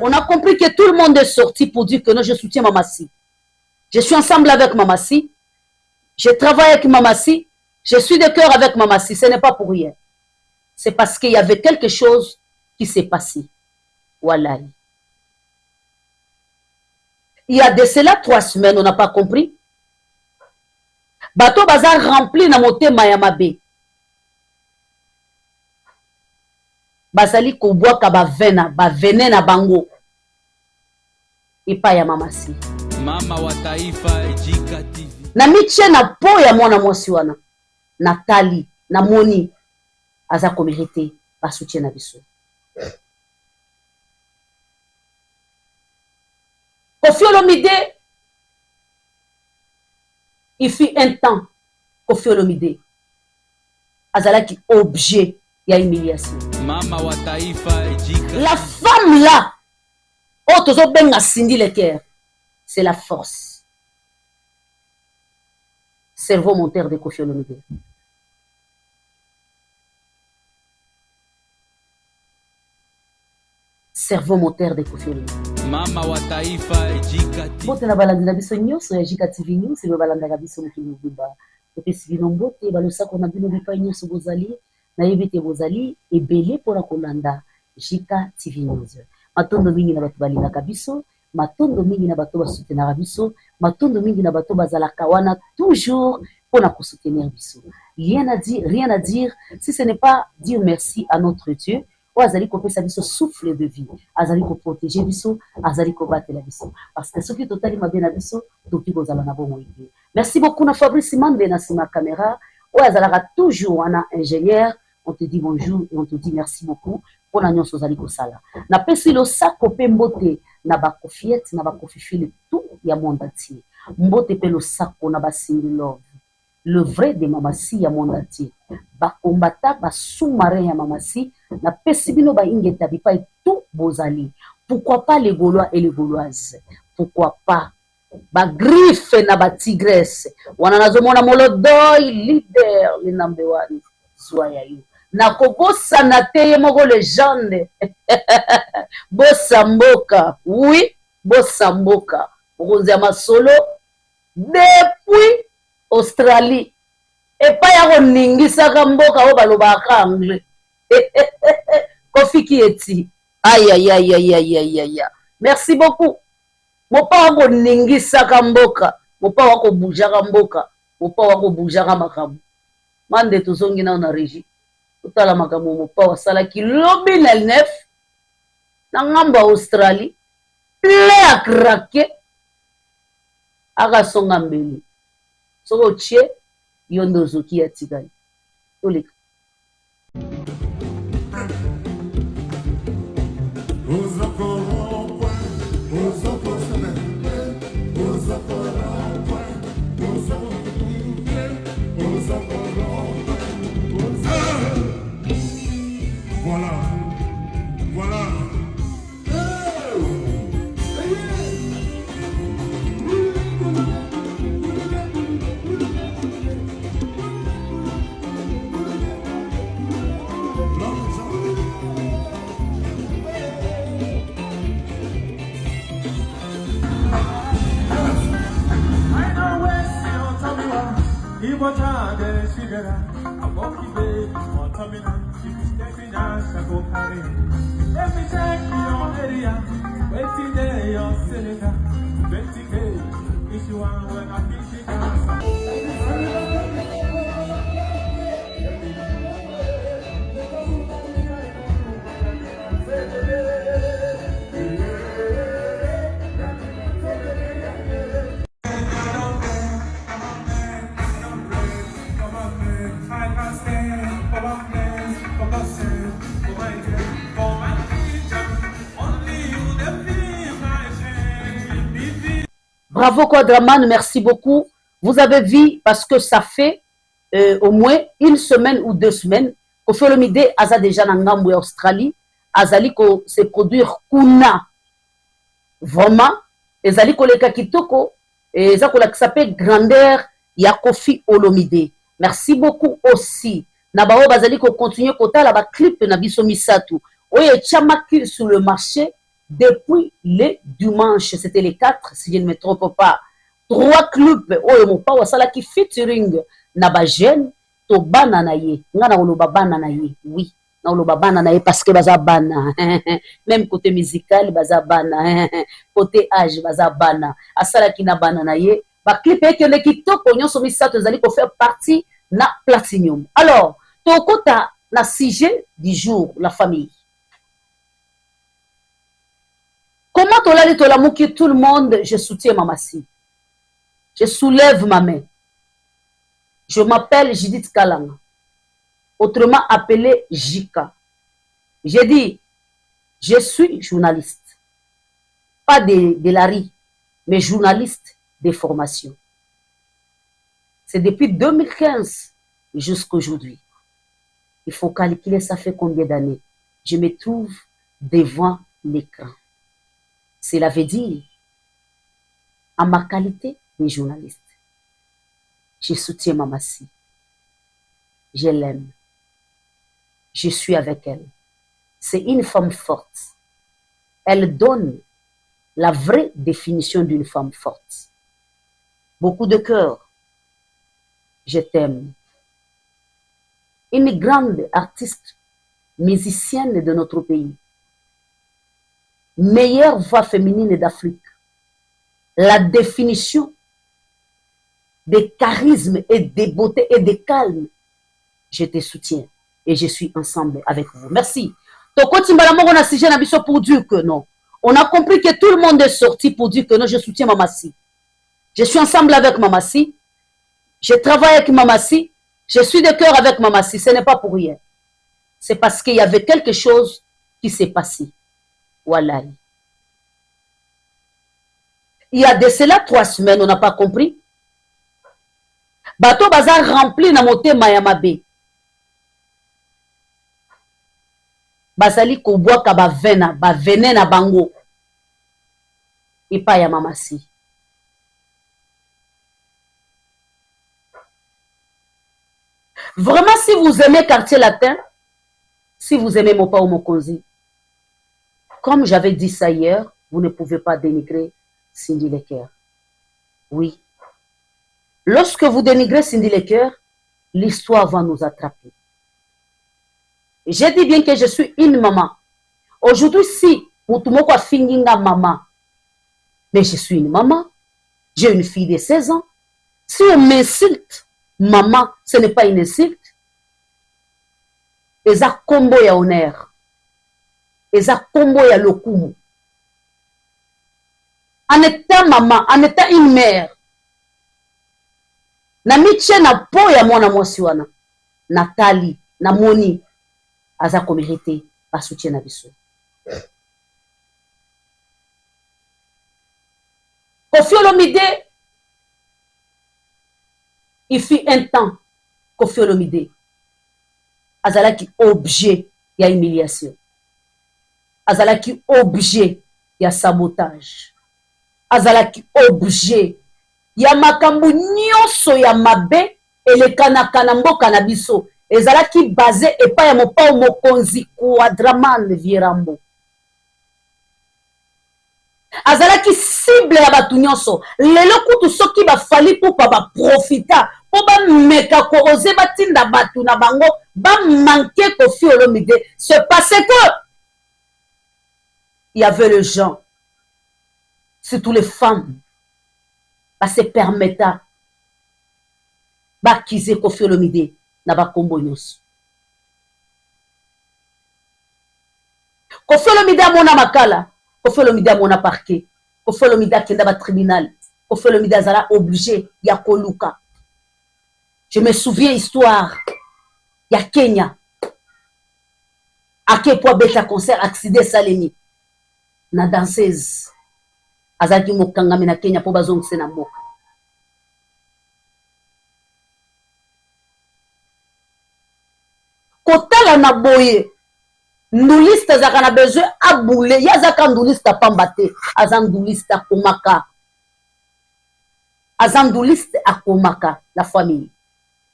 On a compris que tout le monde est sorti pour dire que non, je soutiens Mamassi. Je suis ensemble avec Mamassi. Je travaille avec Mamassi. Je suis de cœur avec Mamassi. Ce n'est pas pour rien. C'est parce qu'il y avait quelque chose qui s'est passé. Voilà. Il y a de cela 3 semaines, on n'a pas compris. Bateau bazar rempli na motema ya mabe. Bazali kobwaka bavene na bango. Ipa ya Mamassi. Mama wa taifa Ejika TV. Na miche na po ya mwana mwasi wana. Natali, na Moni. Aza ko mérité ba soutien na biso. Koffi Olomide, il fut un temps, Koffi Olomide, azalaki objet ya humiliation. Mama wa taifa Ejika. La femme là, oh tozo benga Cindy Lecker, c'est la force. Cerveau monteur de Koffi Olomide. Cerveau moteur de Koffi Olomide. Mama wa taifa Ejika TV. Bote na balandi na biso nyonso ya Ejika TV News, ebe balandaka biso mokili mobimba. Topesi bino mbote balosako na bino bipai nyonso bozali, nayebi te bozali ebele mpona kolanda Ejika TV News. Matondo mingi na bato balingaka biso, matondo mingi na bato basoutenaka biso, matondo mingi na bato bazalaka wana toujours mpona kosoutenir biso. Rien à dire, si ce n'est pas dire merci à notre Dieu. Azali ko pesa biso souffle de vie, azali ko protéger biso, azali ko batela biso, parce que soki totali mabe na biso toki kozala na bomo ite. Merci beaucoup na Fabrice Mande na sima caméra, azalaka toujours wana ingénieur. On te dit bonjour et on te dit merci beaucoup pour la nyonso azali ko sala. Na pesi lo sako pe mbote na ba Kofiette na ba Kofifile tout ya monde entier. Mbote pe lo sako na ba Cindy Love. Le vrai de Mamassi ya monde entier. Ba kombata ba sous-marin ya Mamassi na pesibino ba ingeta bipai tout bozali. Pourquoi pas les Gaulois et les Gauloises? Pourquoi pas ba griffe na ba tigresse? Wana nazomona Molodoi leader le number 1 soya yo. Na kobosa na teye moko légende. Bossa mboka. Oui, bossa mboka. Okonzi ya masolo depuis Australie. Et pas ya koningisaka mboka o balobaka anglais. Koffi Kieti. Aïe aïe aïe aïe aïe aïe aïe. Merci beaucoup. Mopa wako ningisaka mboka, mopa wako bujaka mboka, mopa wako bujaka makamu. Mande tozongi na na régie. Totala makamu mopa wasala kilobi na 9 na ngamba Australie. Ple a craqué. Aka songa mbeli. Soko tche yondo zoki ya tigani. Toleka. Let me check your area. Waiting there, your senator. 20K. If you want, when I think you Bravo Quadraman, merci beaucoup. Vous avez vu, parce que ça fait au moins 1 semaine ou 2 semaines, Koffi Olomide aza déjà na ngambo ya Australie, azali ko se produire kuna. Vraiment, ezali ko leka kitoko, eza ko la s'appelle grandeur ya Koffi Olomide. Merci beaucoup aussi. Na bao bazali ko continuer kota la ba clip na biso misatu. Oui, Tchamaki sur le marché depuis le dimanche. C'était les 4, si je ne me trompe pas. 3 clubs. Oui, mon papa, ça qui featuring Nabajen, to banana ye. Ngana oloba banana ye. Oui. Na oloba banana ye parce que baza bana. Même côté musical, baza bana. Côté âge, baza bana. Asala ki na banana ye. Ba clip e kende ki to konyo so misato zali ko faire partie na Platinum. Alors, to kota na sujet du jour, la famille. Comment tolali tolamuki tout le monde, je soutiens Mamassi. Je soulève ma main. Je m'appelle Judith Kalanga, autrement appelée Jika. J'ai dit, je suis journaliste. Pas de la rue, mais journaliste de formation. C'est depuis 2015 jusqu'à aujourd'hui. Il faut calculer ça fait combien d'années. Je me trouve devant l'écran. Cela veut dire, en ma qualité de journaliste, je soutiens Mamassi. Je l'aime. Je suis avec elle. C'est une femme forte. Elle donne la vraie définition d'une femme forte. Beaucoup de cœur. Je t'aime. Une grande artiste, musicienne de notre pays. Meilleure voix féminine d'Afrique. La définition de charisme et de beauté et de calme. Je te soutiens et je suis ensemble avec vous. Merci. Pour dire que non. On a compris que tout le monde est sorti pour dire que non, je soutiens Mamassi. Je suis ensemble avec Mamassi. Je travaille avec Mamassi. Je suis de cœur avec Mamassi. Ce n'est pas pour rien. C'est parce qu'il y avait quelque chose qui s'est passé. Voilà. Il y a de cela 3 semaines, on n'a pas compris. Bateau bazar rempli na motema ya mabe. Basali kobwaka bavene na bango. Epa ya Mamassi. Vraiment, si vous aimez Quartier Latin, si vous aimez Mopa ou Mokonzi, comme j'avais dit ça hier, vous ne pouvez pas dénigrer Cindy Lecker. Oui. Lorsque vous dénigrez Cindy Lecker, l'histoire va nous attraper. J'ai dit bien que je suis une maman. Aujourd'hui, si Moutoumoko a fini ma maman, mais je suis une maman, j'ai une fille de 16 ans. Si on m'insulte, maman, ce n'est pas une insulte. Eza kombo ya honneur. Eza kombo ya lokumu. En étant maman, en étant une mère, na miche na po ya mwana mwasi wana, Nathalie, na moni, aza ko mérité ba soutien na biso. Koffi Olomide, il fut un temps, Koffi Olomide, azalaki objet ya humiliation. Azalaki objet ya sabotage. Azalaki objet ya makambo nyonso ya mabe elekanaka na mboka na biso. Ezalaki basé epa ya Mopa Mokonzi Quadraman Vierambo. Azalaki cible ya batu nyonso. Lelo kutu soki bafali pour ba profita, pour ba meka ko oser batinda batu na bango, ba manquer Koffi Olomide. C'est parce que il y avait les gens, surtout les femmes, ba se permetta ba kize Koffi Olomide na ba kombo nyonso. Koffi Olomide amona makala, Koffi Olomide amona parquet, Koffi Olomide akenda ba tribunal, Koffi Olomide azala obligé ya koluka. Je me souviens histoire ya Kenya. Ake po beta concert accident salemi na danseuse azaki mokangami na Kenya po bazongise na mboka. Kotala na boye nduliste azaka na besoin abule yazaka nduliste pambate azanduliste akomaka. Azanduliste akomaka la famille.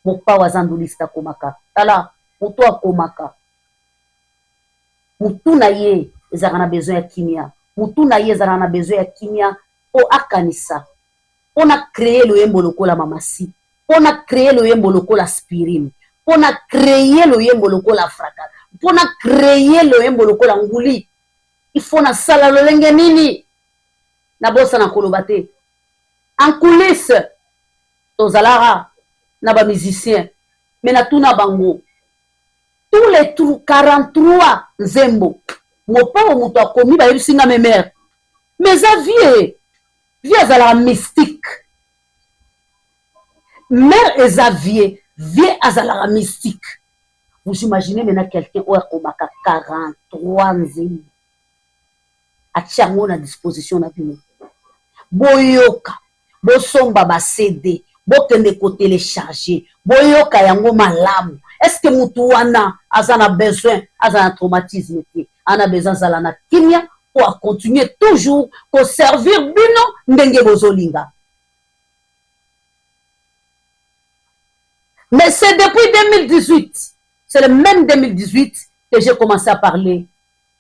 Mopa wazanduliste akomaka. Tala moto akomaka. mutu na ye ezalaka na besoin ya kimia, mutu na ye ezalaka na besoin ya kimia mpo akanisa, mpo na créer loyembo lokola mamasi, mpo na créer loyembo lokola aspirine, mpo na créer loyembo lokola fraka, mpo na créer loyembo lokola nguli. Il faut na sala lolenge nini na bosa na koloba te. En coulisse tozalaka na ba musicien, mais na tuna bango tous les 43 nzembo mopao moto akomi bayebisinga me mère, mais a vie azalaka mystique. Mère eza vie azalaka mystique. Vous imaginez maintenant quelqu'un oyo akomaka 43 nzembo atia yango na disposition na bino, boyoka bosomba ba CD, bokende kotelecharger, boyoka yango malamu. Est-ce que mutu wana aza na besoin, aza na traumatisme te, ana besoin azala na kimia pour continuer toujours pour servir bino ndenge bozolinga. Mais c'est depuis 2018, c'est le même 2018 que j'ai commencé à parler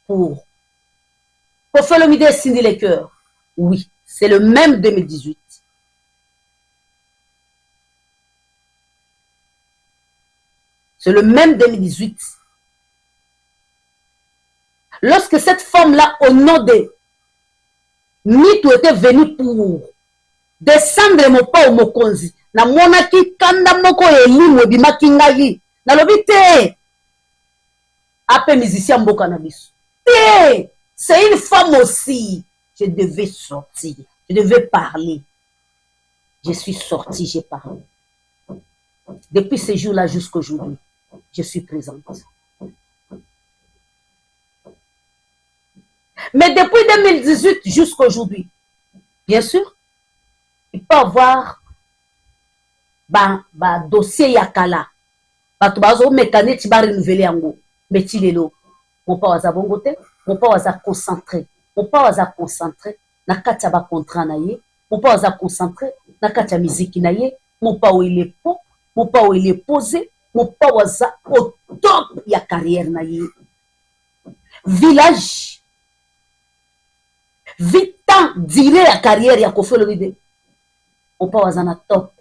pour Folomide Cindy les cœurs. Oui, c'est le même 2018. C'est le même 2018. Lorsque cette femme-là, au nom de Nitu, était venue pour descendre mon pas au Mokonzi, na monaki kanda moko elimu bimaki ngai, na lobite ape musicien mboka na biso. C'est une femme aussi. Je devais sortir, je devais parler. Je suis sortie, j'ai parlé. Depuis ce jour-là jusqu'à aujourd'hui, je suis présente. Mais depuis 2018 jusqu'à aujourd'hui, bien sûr, il peut y avoir un dossier yakala. Bato bazo mécanique ba renouveler yango. Mais tilelo, mon pas waza bongote, mon pas waza concentré. Mon pas waza concentré na kati ba contrat na ye, mon pas waza concentré na kati musique na ye, mon pas où il est pop, mon pas où il est posé, mon pas waza au top ya carrière na ye. Village 8 ans diré la carrière ya Koffi Olomide. On pas waza na top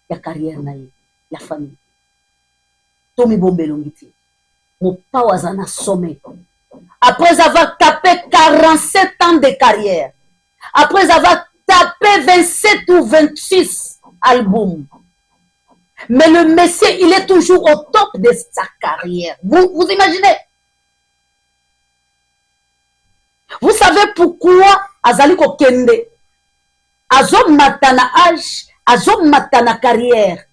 ya carrière na ye, la famille. Tomi Bombelongiti. Mon pas waza na sommet. Après avoir tapé 47 ans de carrière, après avoir tapé 27 ou 26 albums, mais le monsieur, il est toujours au top de sa carrière. Vous imaginez? Vous savez pourquoi Azali Kokende, Azom Matana âge, Azom Matana carrière,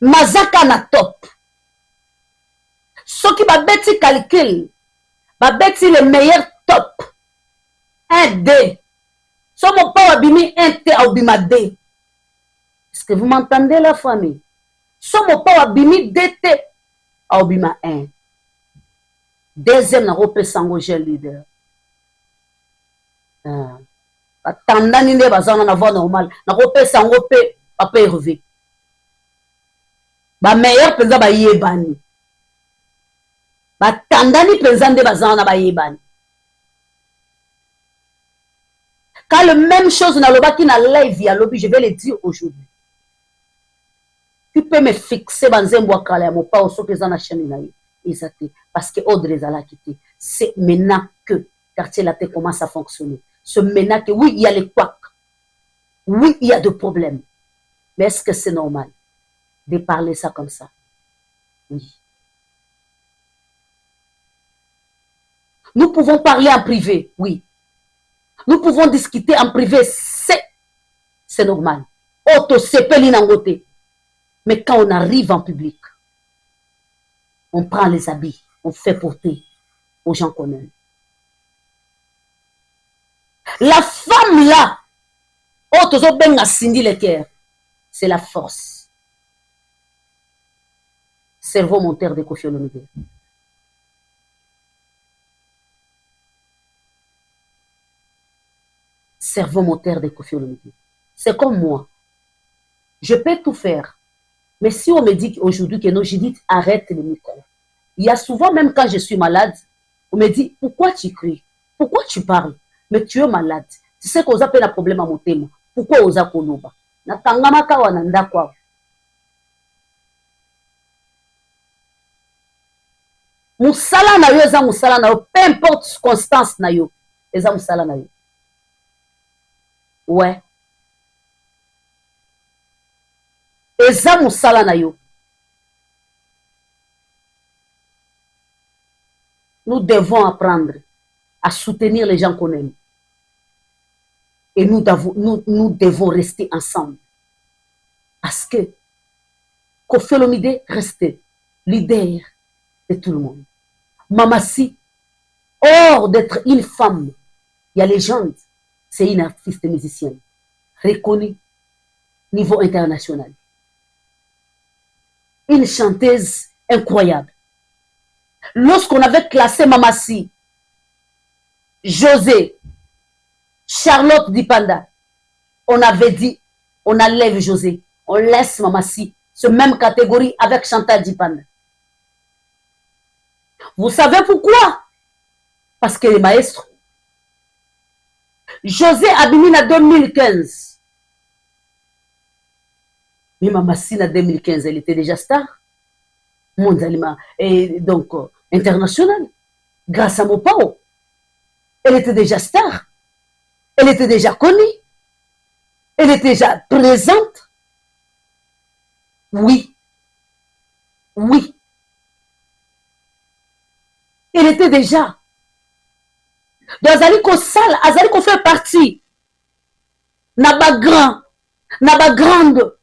Mazaka na top. Ce qui va bêti calcul, va bêti le meilleur top. 1D. Si mon pas abimi 1T ou bima D. Est-ce que vous m'entendez la famille? Si mon pas abimi 2T ou bima 1. Deuxième, na repé sango gel leader. Tandani ne bazana na voix normale. Na repé sango pe papa Hervé. Ba meilleur penza ba yebani. Ba tandani penza nde bazana na ba yebani. Quand le même chose na lobaki na live ya lobby, je vais le dire aujourd'hui. Tu peux me fixer banzembo akala ya mopa osoke za na chaîne na ye. Parce que Audrey Zala quitté. C'est maintenant que quartier laté commence à fonctionner. C'est maintenant que oui, il y a les couacs. Oui, il y a des problèmes. Mais est-ce que c'est normal de parler ça comme ça? Oui. Nous pouvons parler en privé, oui. Nous pouvons discuter en privé, c'est normal. Mais quand on arrive en public, on prend les habits, on fait porter aux gens qu'on aime. La femme là, c'est la force. Cerveau moteur de Koffi Olomide. Cerveau moteur de Koffi Olomide. C'est comme moi. Je peux tout faire, Mais si on me dit aujourd'hui que non, je dis arrête le micro. Il y a souvent, même quand je suis malade, on me dit pourquoi tu cries? Pourquoi tu parles? Mais tu es malade. Tu sais qu'on a un problème à mon thème. Pourquoi on a koloba? Na tangamaka wananda kwa. Musala na yo eza musala na yo, peu importe constance na yo, eza musala na yo. Ouais. Eza musala na yo. Nous devons apprendre à soutenir les gens qu'on aime. Et nous devons rester ensemble. Parce que Koffi Olomide reste leader de tout le monde. Mamassi, hors d'être une femme, il y a légende, c'est une artiste musicienne, reconnue niveau international. Une chanteuse incroyable. Lorsqu'on avait classé Mamassi, José, Charlotte Dipanda, on avait dit, on enlève José, on laisse Mamassi, ce même catégorie avec Chantal Dipanda. Vous savez pourquoi? Parce que les maestros. José Abimina 2015. Mais Mamassi en 2015, elle était déjà star. Mondialement. Et donc, internationale. Grâce à Mopao. Elle était déjà star. Elle était déjà connue. Elle était déjà présente. Oui. Oui. Elle était déjà. Donc, Azaliko Sal, Azaliko fait partie. Naba grand. Naba grande.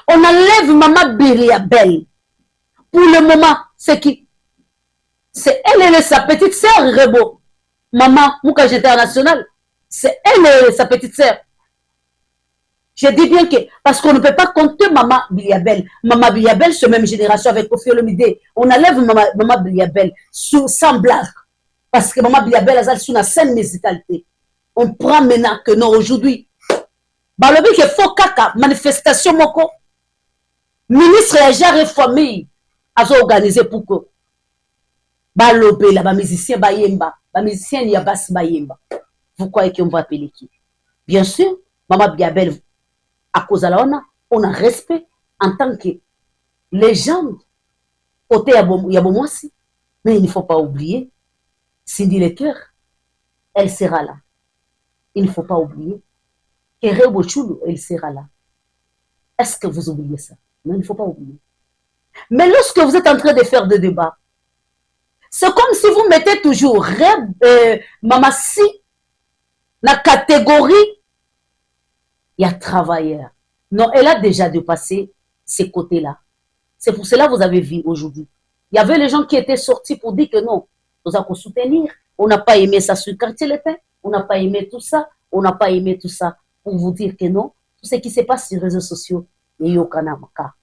On enlève Maman Bilia Belle. Pour le moment, c'est qui? C'est elle et sa petite sœur, Rebo. Maman, Moukage International. C'est elle et sa petite sœur. Je dis bien que, parce qu'on ne peut pas compter Maman Biliabel. Maman Biliabel, c'est même génération avec Koffi Olomide. On enlève Maman Biliabel sans blague. Parce que Maman Biliabel, elle a sur la scène musicalité. On prend maintenant que non, aujourd'hui. Balobi que faut kaka, manifestation moko. Ministre et Jarre famille a organisé pour que Balobi, là, musicien Bayemba, musicien Yabas Bayemba. Vous croyez qu'on va appeler qui? Bien sûr, Maman Biliabel, à cause de la on a respect en tant que légende côté Yabomouassi. Mais il ne faut pas oublier, Cindy Lecoeur, elle sera là. Il ne faut pas oublier que Rebo Chulu, elle sera là. Est-ce que vous oubliez ça? Non, il ne faut pas oublier. Mais lorsque vous êtes en train de faire des débats, c'est comme si vous mettez toujours Mamassi dans la catégorie il y a travailleur. Non, elle a déjà dépassé ces côtés-là. C'est pour cela que vous avez vu aujourd'hui. Il y avait les gens qui étaient sortis pour dire que non, nous allons soutenir. On n'a pas aimé ça sur le quartier Lepin. On n'a pas aimé tout ça. On n'a pas aimé tout ça. Pour vous dire que non, tout ce qui se passe sur les réseaux sociaux, il y a aucun amaka.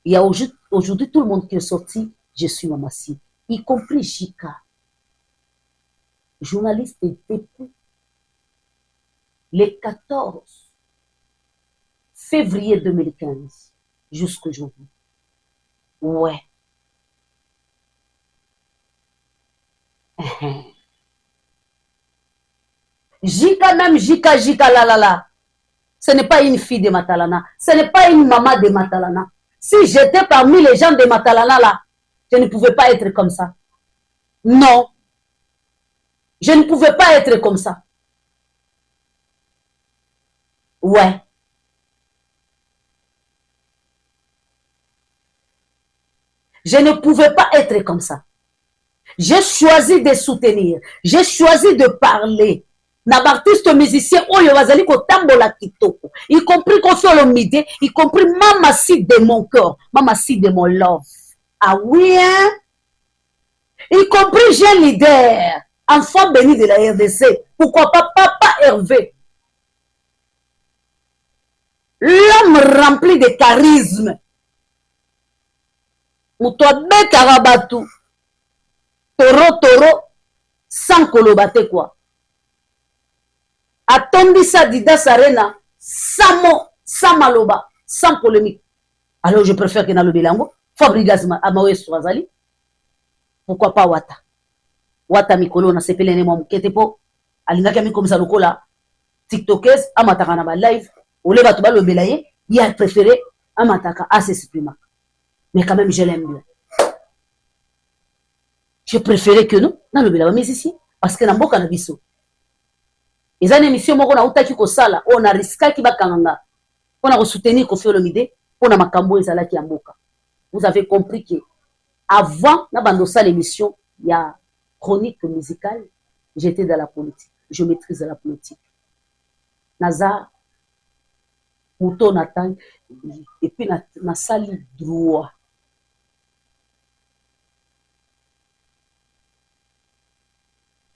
Il y a aujourd'hui tout le monde qui est sorti, je suis Mamassi, y compris Chika, journaliste et depuis le 14 février 2015 jusqu'aujourd'hui. Ouais. Jika même, Jika la. Ce n'est pas une fille de Matalana. Ce n'est pas une maman de Matalana. Si j'étais parmi les gens de Matalana là, je ne pouvais pas être comme ça. Non. Je ne pouvais pas être comme ça. Ouais. Je ne pouvais pas être comme ça. J'ai choisi de soutenir. J'ai choisi de parler. N'abartiste musicien, oyo bazali ko tambola kitoko. Y compris Koffi Olomide, y compris Mamassi de mon cœur, Mamassi de mon love. Ah oui, hein? Y compris jeune leader, enfant béni de la RDC. Pourquoi pas Papa Hervé? L'homme rempli de charisme. Moutoabe Karabatu. Toro, sans kolobate quoi. Atombisa Dida Sarena sans mot, sans maloba, sans polémique. Alors je préfère que dans le bilango, Fabregas Amawe Swazali. Pourquoi pas Wata? Wata Mikolo na sepele ne mwa po. Alinga kami comme ça lokola. TikTokers, amataka na ba live. Ole batu ba lobela ye, il a préféré amataka à s'exprimer. Mais quand même je l'aime bien. Je préférais que nous, dans le bilan, mais ici, parce que dans le cannabis, ils ont une émission, on a outaki ko sala, on a risqué qui va kanga, on a soutenir Koffi Olomide, on a makambo ezala ki amboka. Vous avez compris que avant na bandosa l'émission, il y a chronique musicale, j'étais dans la politique, je maîtrise la politique. Naza, Mouton Nathan, et puis na sali droit.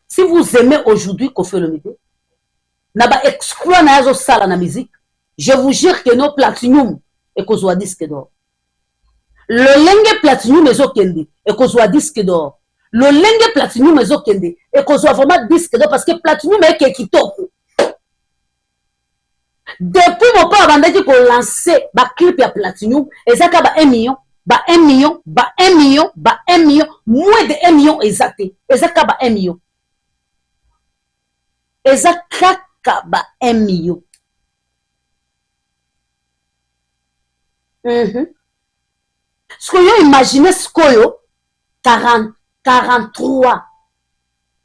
Si vous aimez aujourd'hui Koffi Olomide, naba exclure na yazo sala na musique, je vous jure que nos platinum et kozwa disque d'or. Le lenge platinum ezo kende et kozwa disque d'or. Le lenge platinum ezo kende et kozwa vraiment disque d'or parce que platinum est kitoko. Depuis mon père abandaki ko lancer ba clip ya platinum, ezaka ba 1 million, ba 1 million, ba 1 million, ba 1 million, moins de 1 million exacté. Ezaka ba 1 million. Eza kaka ba 1 million. Ce que yo imaginez ce que yo 43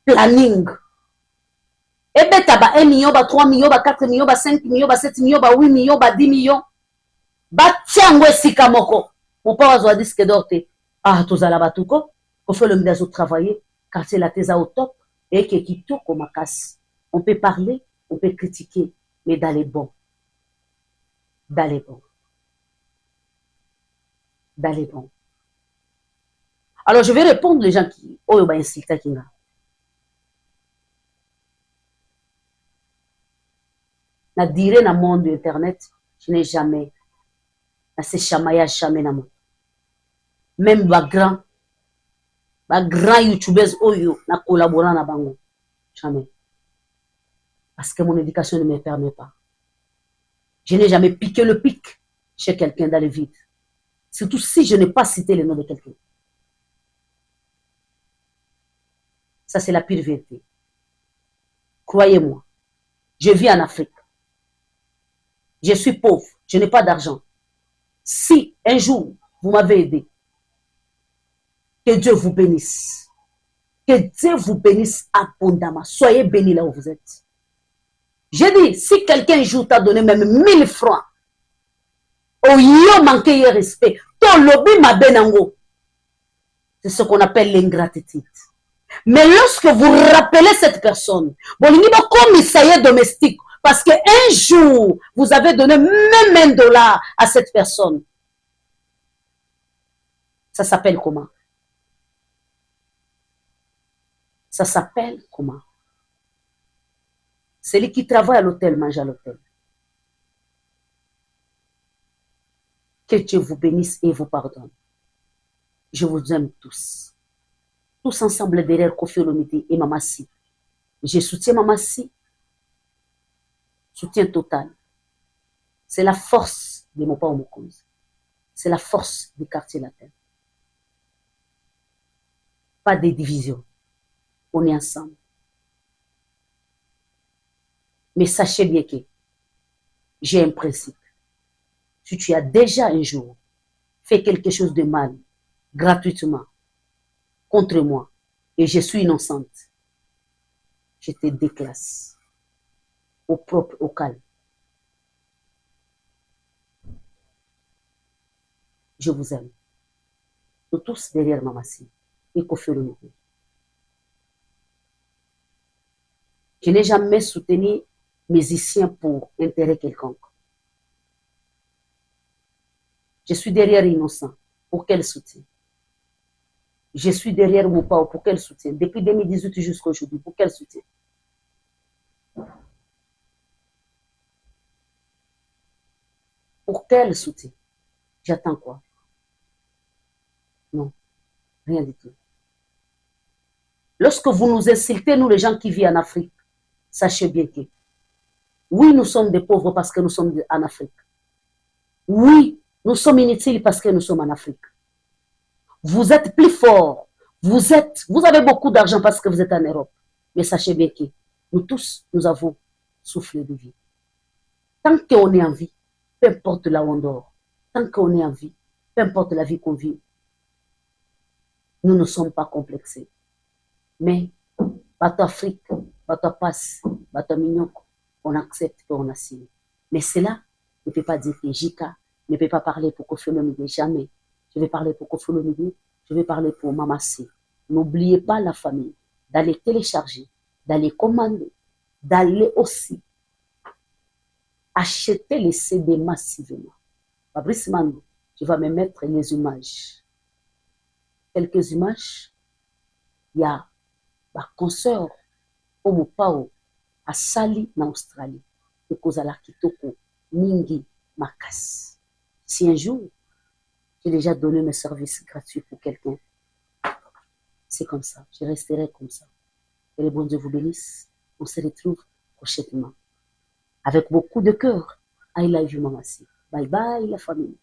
planning. Ebeta ba 1 million, ba 3 millions, ba 4 millions, ba 5 millions, ba 7 millions, ba 8 millions, ba 10 millions. Ba tiango esika moko. Mon père azwa disque d'or te. Ah, tozala batuko. Koffi Olomide azo travailler, quartier la teza au top et que kitoko makasi. On peut parler, on peut critiquer, mais dans les bons. Dans les bons. Dans les bons. Alors, je vais répondre les gens qui ont insulté Kinga. Na dire dans le monde de Internet, je n'ai jamais, na se chamaya jamais dans le monde. Même les grands YouTubers oyo na collaborant na bango. Jamais. Parce que mon éducation ne me permet pas. Je n'ai jamais piqué le pic chez quelqu'un dans le vide. Surtout si je n'ai pas cité le nom de quelqu'un. Ça, c'est la pire vérité. Croyez-moi, je vis en Afrique. Je suis pauvre, je n'ai pas d'argent. Si un jour, vous m'avez aidé, que Dieu vous bénisse. Que Dieu vous bénisse abondamment. Soyez bénis là où vous êtes. J'ai dit, si quelqu'un un jour t'a donné même 1000 francs, oh yo manqué de respect, ton lobby ma benango. C'est ce qu'on appelle l'ingratitude. Mais lorsque vous rappelez cette personne, bon, il n'y a pas commissariat domestique, parce qu'un jour, vous avez donné même $1 à cette personne. Ça s'appelle comment? Ça s'appelle comment? Celui qui travaille à l'hôtel mange à l'hôtel. Que Dieu vous bénisse et vous pardonne. Je vous aime tous. Tous ensemble derrière Koffi Olomide et Mama Si. Je soutiens Mama Si. Soutien total. C'est la force de mon père Mokouz. C'est la force du quartier latin. Pas de division. On est ensemble. Mais sachez bien que j'ai un principe. Si tu as déjà un jour fait quelque chose de mal, gratuitement, contre moi, et je suis innocente, je te déclasse au propre, au calme. Je vous aime. Nous tous derrière Mama Si et Koffi Olomide. Je n'ai jamais soutenu musicien pour intérêt quelconque. Je suis derrière innocent. Pour quel soutien? Je suis derrière mon père. Pour quel soutien? Depuis 2018 jusqu'à aujourd'hui. Pour quel soutien? Pour quel soutien? J'attends quoi? Non, rien du tout. Lorsque vous nous insultez, nous les gens qui vivent en Afrique, sachez bien que Oui, nous sommes des pauvres parce que nous sommes en Afrique. Oui, nous sommes inutiles parce que nous sommes en Afrique. Vous êtes plus forts. Vous avez beaucoup d'argent parce que vous êtes en Europe. Mais sachez bien que nous tous, nous avons soufflé de vie. Tant qu'on est en vie, peu importe là où on dort, tant qu'on est en vie, peu importe la vie qu'on vit, nous ne sommes pas complexés. Mais, bateau Afrique, bateau passe, bateau mignon, on accepte et on assigne. Mais cela ne peut pas dire que Jika ne peut pas parler pour Koffi Olomide, jamais. Je vais parler pour Koffi Olomide, je vais parler pour Mamassi. N'oubliez pas la famille, d'aller télécharger, d'aller commander, d'aller aussi acheter les CD massivement. Fabrice Mando, tu vas me mettre les images. Quelques images. Il y a ma consoeur Omo Pao à Sali, en Australie. Et Kozala Kitoko, Ningi, Makas. Si un jour, j'ai déjà donné mes services gratuits pour quelqu'un, c'est comme ça. Je resterai comme ça. Que le bon Dieu vous bénisse. On se retrouve prochainement. Avec beaucoup de cœur. I love you, Mamassi. Bye bye, la famille.